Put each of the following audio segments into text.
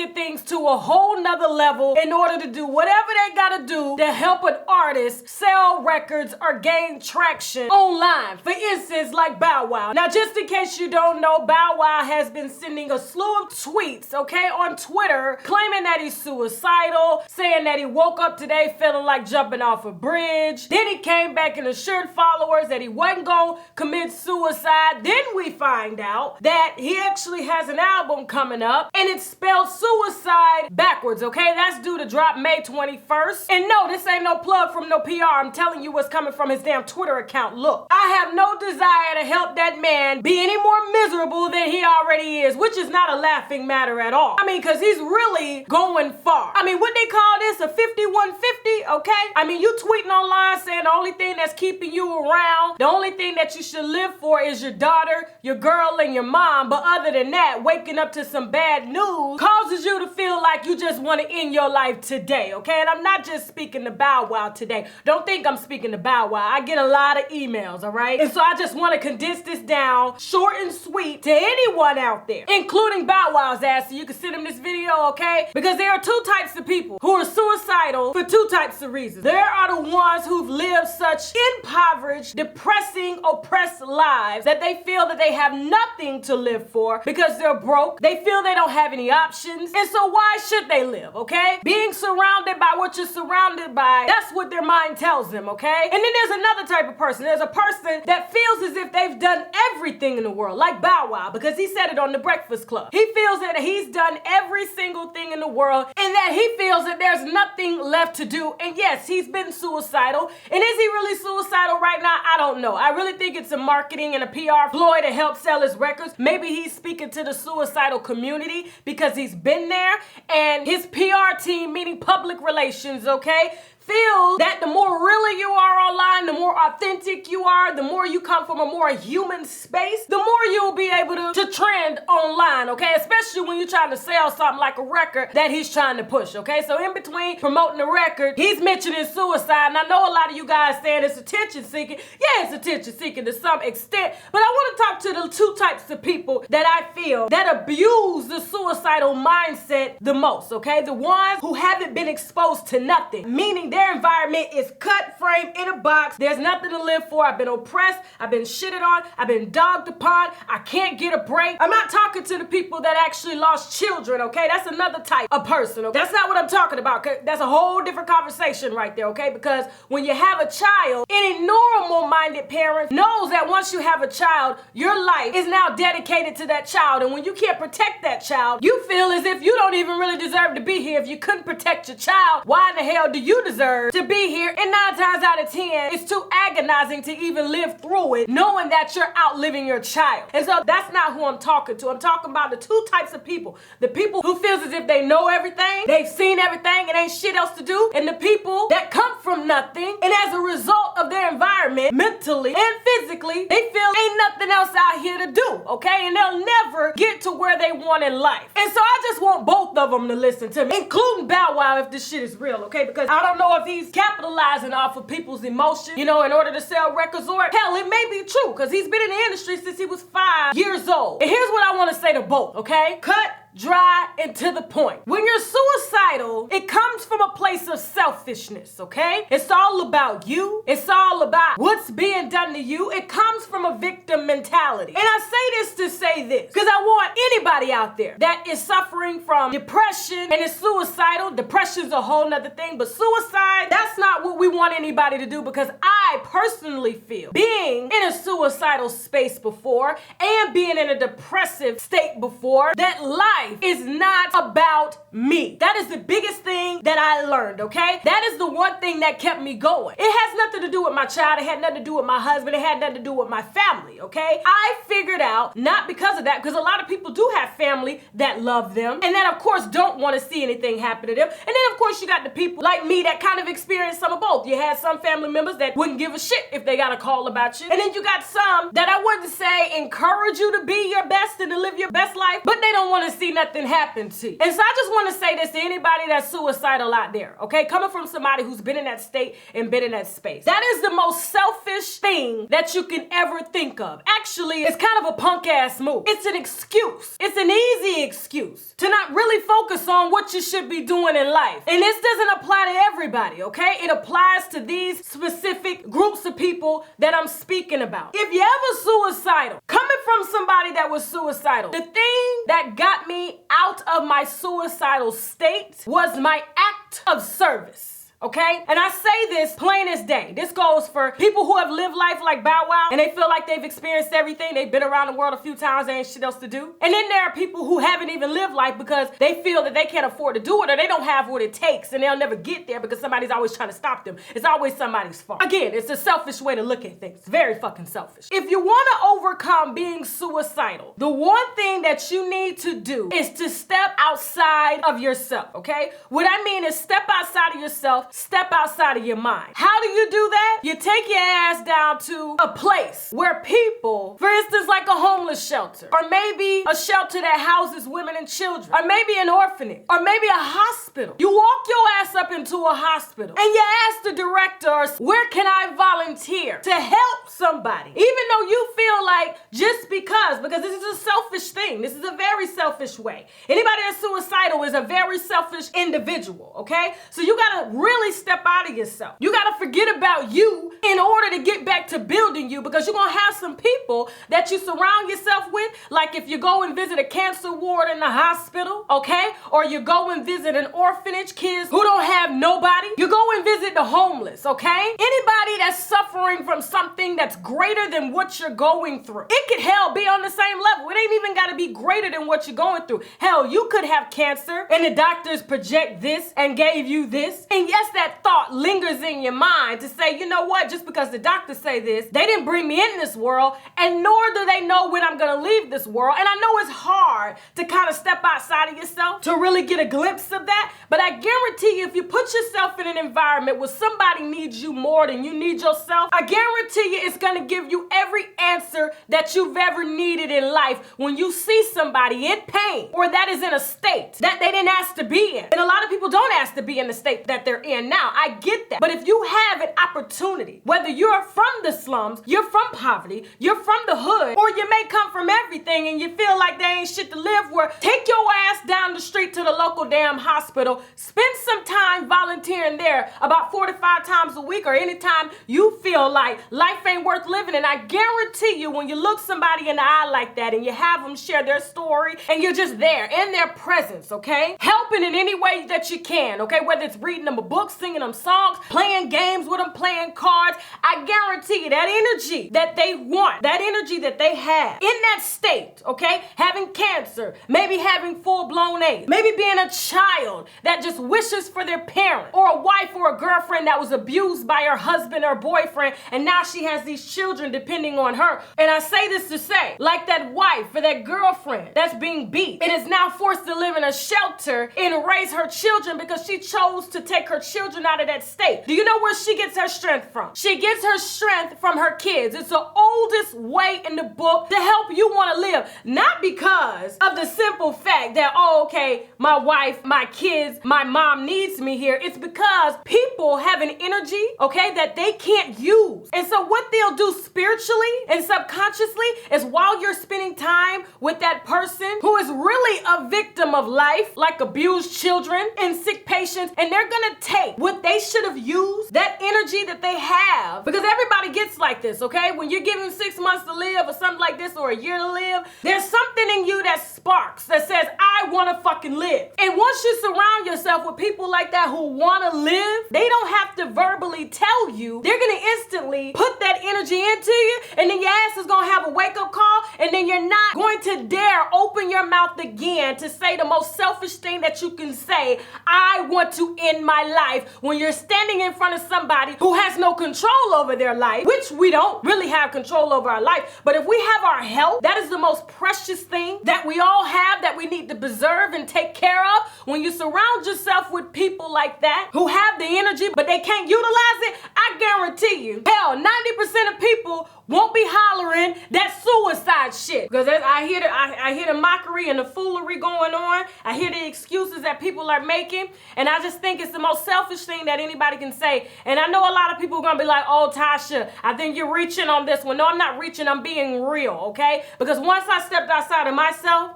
taking things to a whole nother level in order to do whatever they gotta do to help an artist sell records or gain traction online. For instance, like Bow Wow. Now, just in case you don't know, Bow Wow has been sending a slew of tweets, okay, on Twitter, claiming that he's suicidal, saying that he woke up today feeling like jumping off a bridge. Then he came back and assured followers that he wasn't gonna commit suicide. Then we find out that he actually has an album coming up and it's spelled suicide backwards, okay? That's due to drop May 21st. And no, this ain't no plug from no PR. I'm telling you what's coming from his damn Twitter account. Look, I have no desire to help that man be any more miserable than he already is, which is not a laughing matter at all. I mean, because he's really going far. I mean, what they call this, a 5150, okay? I mean, you tweeting online saying the only thing that's keeping you around, the only thing that you should live for is your daughter, your girl, and your mom. But other than that, waking up to some bad news causes you to feel like you just want to end your life today, okay? And I'm not just speaking to Bow Wow today. Don't think I'm speaking to Bow Wow. I get a lot of emails, all right? And so I just want to condense this down short and sweet to anyone out there, including Bow Wow's ass, so you can send him this video, okay? Because there are two types of people who are suicidal for two types of reasons. There are the ones who've lived such impoverished, depressing, oppressed lives that they feel that they have nothing to live for because they're broke. They feel they don't have any options. And so why should they live, okay? Being surrounded by what you're surrounded by, that's what their mind tells them, okay? And then there's another type of person. There's a person that feels as if they've done everything in the world, like Bow Wow, because he said it on The Breakfast Club. He feels that he's done every single thing in the world and that he feels that there's nothing left to do. And yes, he's been suicidal. And is he really suicidal right now? I don't know. I really think it's a marketing and a PR ploy to help sell his records. Maybe he's speaking to the suicidal community because he's been there, and his PR team, meaning public relations, okay, feel that the more really you are online, the more authentic you are, the more you come from a more human space, the more you'll be able to trend online, okay? Especially when you're trying to sell something like a record that he's trying to push, okay? So in between promoting the record, he's mentioning suicide. And I know a lot of you guys saying it's attention seeking. Yeah, it's attention seeking to some extent, but I want to talk to the two types of people that I feel that abuse the suicidal mindset the most, okay? The ones who haven't been exposed to nothing, meaning their environment is cut, framed in a box. There's nothing to live for. I've been oppressed. I've been shitted on. I've been dogged upon. I can't get a break. I'm not talking to the people that actually lost children, okay? That's another type of person, okay? That's not what I'm talking about, okay? That's a whole different conversation right there, okay? Because when you have a child, any normal-minded parent knows that once you have a child, your life is now dedicated to that child. And when you can't protect that child, you feel as if you don't even really deserve to be here. If you couldn't protect your child, why in the hell do you deserve to be here? And 9 times out of 10, it's too agonizing to even live through it, knowing that you're outliving your child. And so that's not who I'm talking to. I'm talking about the two types of people. The people who feels as if they know everything, they've seen everything, and ain't shit else to do. And the people that come from nothing, and as a result of their environment, mentally and physically, they feel ain't nothing else out here to do, okay? And they'll never get to where they want in life. And so I just want both of them to listen to me, including Bow Wow if this shit is real, okay? Because I don't know if he's capitalizing off of people's emotions, you know, in order to sell records, or hell, it may be true, because he's been in the industry since he was 5 years old. And here's what I want to say to both, okay? Cut, dry, and to the point. When you're suicidal, it comes from a place of selfishness, okay? It's all about you. It's all about what's being done to you. It comes from a victim mentality. And I say this to say this, because I want anybody out there that is suffering from depression and is suicidal. Depression's a whole nother thing, but suicide, that's not what we want anybody to do, because I personally feel, being in a suicidal space before and being in a depressive state before, that life is not about me. That is the biggest thing that I learned, okay? That is the one thing that kept me going. It has nothing to do with my child. It had nothing to do with my husband. It had nothing to do with my family, okay? I figured out, not because of that, because a lot of people do have family that love them and that, of course, don't want to see anything happen to them. And then, of course, you got the people like me that kind of experienced some of both. You had some family members that wouldn't give a shit if they got a call about you. And then you got some that I wouldn't say encourage you to be your best and to live your best life, but they don't want to see nothing happen to you. And so I just want to say this to anybody that's suicidal out there, okay? Coming from somebody who's been in that state and been in that space. That is the most selfish thing thing that you can ever think of. Actually, it's kind of a punk ass move. It's an excuse. It's an easy excuse to not really focus on what you should be doing in life. And this doesn't apply to everybody, okay? It applies to these specific groups of people that I'm speaking about. If you're ever suicidal, coming from somebody that was suicidal, the thing that got me out of my suicidal state was my act of service. Okay? And I say this plain as day. This goes for people who have lived life like Bow Wow and they feel like they've experienced everything. They've been around the world a few times. They ain't shit else to do. And then there are people who haven't even lived life because they feel that they can't afford to do it or they don't have what it takes and they'll never get there because somebody's always trying to stop them. It's always somebody's fault. Again, it's a selfish way to look at things. It's very fucking selfish. If you want to overcome being suicidal, the one thing that you need to do is to step outside of yourself, okay? What I mean is step outside of yourself. Step outside of your mind. How do you do that? You take your ass down to a place where people, for instance, like a homeless shelter, or maybe a shelter that houses women and children, or maybe an orphanage, or maybe a hospital. You walk your ass up into a hospital and you ask the director, where can I volunteer to help somebody? Even though you feel like just because this is a selfish thing. This is a very selfish way. Anybody that's suicidal is a very selfish individual, okay? So you gotta really step out of yourself. You gotta forget about you in order to get back to building you because you're gonna have some people that you surround yourself with, like if you go and visit a cancer ward in the hospital, okay? Or you go and visit an orphanage, kids who don't have nobody. You go and visit the homeless, okay? Anybody that's suffering from something that's greater than what you're going through. It could, hell, be on the same level. It ain't even gotta be greater than what you're going through. Hell, you could have cancer and the doctors project this and gave you this. And yes, that thought lingers in your mind to say, you know what, just because the doctors say this, they didn't bring me in this world, and nor do they know when I'm gonna leave this world. And I know it's hard to kind of step outside of yourself to really get a glimpse of that, but I guarantee you, if you put yourself in an environment where somebody needs you more than you need yourself, I guarantee you it's gonna give you every answer that you've ever needed in life when you see somebody in pain or that is in a state that they didn't ask to be in. And a lot of people don't ask to be in the state that they're in now. I get that. But if you have an opportunity, whether you're from the slums, you're from poverty, you're from the hood, or you may come from everything and you feel like there ain't shit to live for, take your ass down the street to the local damn hospital, spend some time volunteering there about 4 to 5 times a week or anytime you feel like life ain't worth living. And I guarantee you, when you look somebody in the eye like that and you have them share their story and you're just there in their presence, okay? Helping in any way that you can, okay? Whether it's reading them a book, singing them songs, playing games with them, playing cards, I guarantee you that energy that they want, that energy that they have in that state, okay? Having cancer, maybe having full-blown AIDS, maybe being a child that just wishes for their parent, or a wife or a girlfriend that was abused by her husband or boyfriend, and now she has these children depending on her. And I say this to say, like that wife or that girlfriend that's being beat and is now forced to live in a shelter and raise her children because she chose to take her children out of that state. Do you know where she gets her strength from? She gets her strength from her kids. It's the oldest way in the book to help you want to live. Not because of the simple fact that, oh, okay, my wife, my kids, my mom needs me here. It's because people have an energy, okay, that they can't use. And so what they'll do spiritually and subconsciously is while you're spending time with that person who is really a victim of life, like abused children and sick patients, and they're gonna take what they should have used, that energy that they have, because everybody gets like this, okay? When you're given 6 months to live or something like this, or a year to live, there's something in you that sparks, that says, I wanna fucking live. And once you surround yourself with people like that who wanna live, they don't have to verbally tell you. They're gonna instantly put that energy into you, and then your ass is gonna have a wake-up call, and then you're not going to dare open your mouth again to say the most selfish thing that you can say, I want to end my life, when you're standing in front of somebody who has no control over their life, which we don't really have control over our life. But if we have our health, that is the most precious thing that we all have, that we need to preserve and take care of. When you surround yourself with people like that who have the energy but they can't utilize it, I guarantee you, hell, 90% of people won't be hollering that suicide shit. Because I hear the mockery and the foolery going on. I hear the excuses that people are making. And I just think it's the most selfish thing that anybody can say. And I know a lot of people are going to be like, oh, Tasha, I think you're reaching on this one. No, I'm not reaching. I'm being real, okay? Because once I stepped outside of myself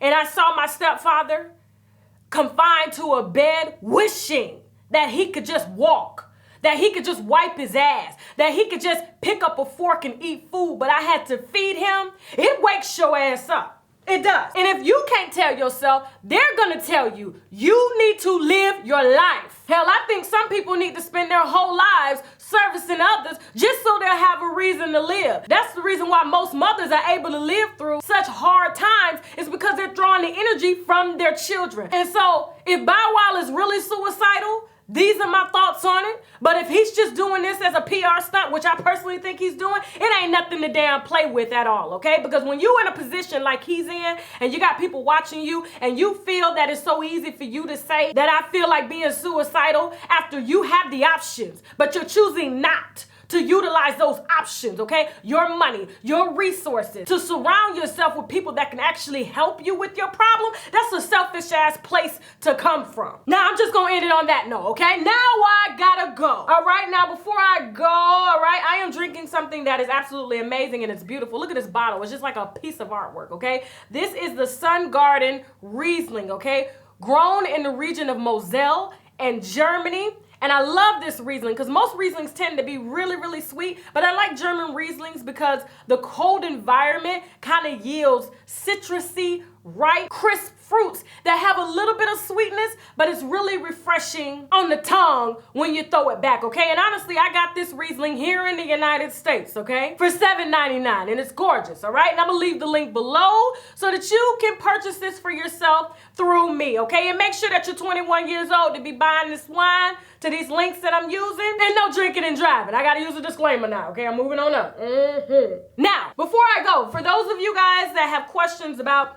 and I saw my stepfather confined to a bed wishing that he could just walk, that he could just wipe his ass, that he could just pick up a fork and eat food, but I had to feed him, it wakes your ass up. It does. And if you can't tell yourself, they're gonna tell you, you need to live your life. Hell, I think some people need to spend their whole lives servicing others just so they'll have a reason to live. That's the reason why most mothers are able to live through such hard times, is because they're drawing the energy from their children. And so if Bow Wow is really suicidal, these are my thoughts on it. But if he's just doing this as a PR stunt, which I personally think he's doing, it ain't nothing to damn play with at all, okay? Because when you're in a position like he's in, and you got people watching you, and you feel that it's so easy for you to say that I feel like being suicidal after you have the options, but you're choosing not to utilize those options, okay? Your money, your resources, to surround yourself with people that can actually help you with your problem, that's a selfish ass place to come from. Now, I'm just gonna end it on that note, okay? Now I gotta go. All right, now before I go, all right, I am drinking something that is absolutely amazing and it's beautiful. Look at this bottle, it's just like a piece of artwork, okay? This is the Sun Garden Riesling, okay? Grown in the region of Moselle and Germany. And I love this Riesling because most Rieslings tend to be really, really sweet. But I like German Rieslings because the cold environment kind of yields citrusy, ripe, crisp fruits that have a little bit of sweetness, but it's really refreshing on the tongue when you throw it back, okay? And honestly, I got this Riesling here in the United States, okay? For $7.99, and it's gorgeous, all right? And I'm gonna leave the link below so that you can purchase this for yourself through me, okay? And make sure that you're 21 years old to be buying this wine to these links that I'm using, and no drinking and driving. I gotta use a disclaimer now, okay? I'm moving on up. Now, before I go, for those of you guys that have questions about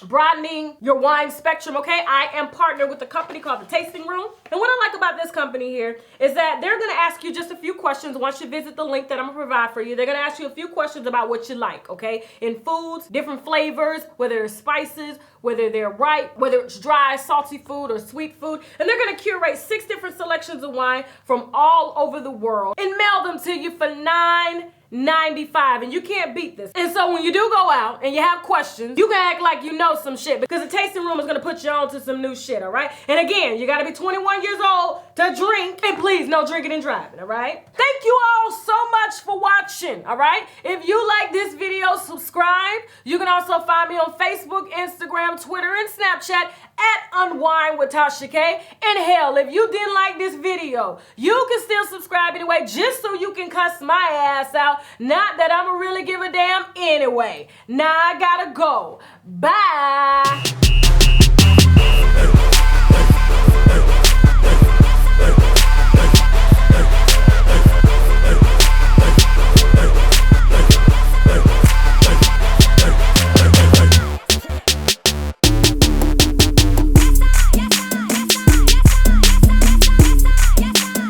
broadening your wine spectrum, okay, I am partnered with a company called The Tasting Room. And what I like about this company here is that they're gonna ask you just a few questions once you visit the link that I'm gonna provide for you. They're gonna ask you a few questions about what you like, okay, in foods, different flavors, whether it's spices, whether they're ripe, whether it's dry, salty food or sweet food. And they're gonna curate 6 different selections of wine from all over the world and mail them to you for $9.95, and you can't beat this. And so when you do go out and you have questions, you can act like you know some shit, because the Tasting Room is gonna put you on to some new shit, all right? And again, you gotta be 21 years old to drink, and please, no drinking and driving, all right? Thank you all so much for watching, all right? If you like this video, subscribe. You can also find me on Facebook, Instagram, Twitter, and Snapchat at UNWINEWITHTASHAK. And hell, if you didn't like this video, you can still subscribe anyway, just so you can cuss my ass out. Not that I'ma really give a damn anyway. Now I gotta go. Bye.